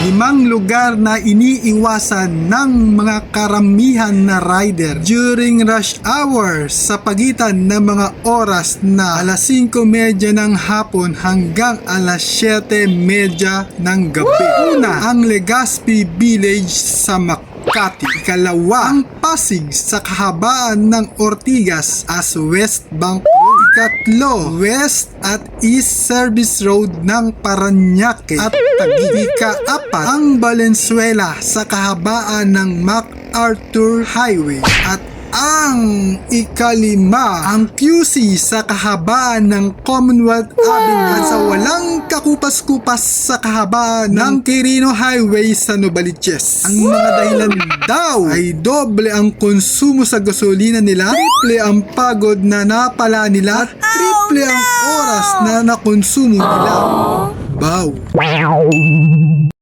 5 lugar na iniiwasan ng mga karamihan na rider during rush hour sa pagitan ng mga oras na alas 5:30 ng hapon hanggang alas 7:30 ng gabi. Una, ang Legazpi Village sa Makati. Ikalawa, ang Pasig sa kahabaan ng Ortigas as West Bank Road. Ikatlo, West at East Service Road ng Parañaque at Taguig. Ikaapat, ang Valenzuela sa kahabaan ng MacArthur Highway. At ang ikalima, ang QC sa kahabaan ng Commonwealth Avenue at sa walang kakupas-kupas sa kahabaan ng Quirino Highway sa Novaliches. Ang mga dahilan daw ay doble ang konsumo sa gasolina nila, triple ang pagod na napala nila, at triple ang oras na nakonsumo nila. Wow!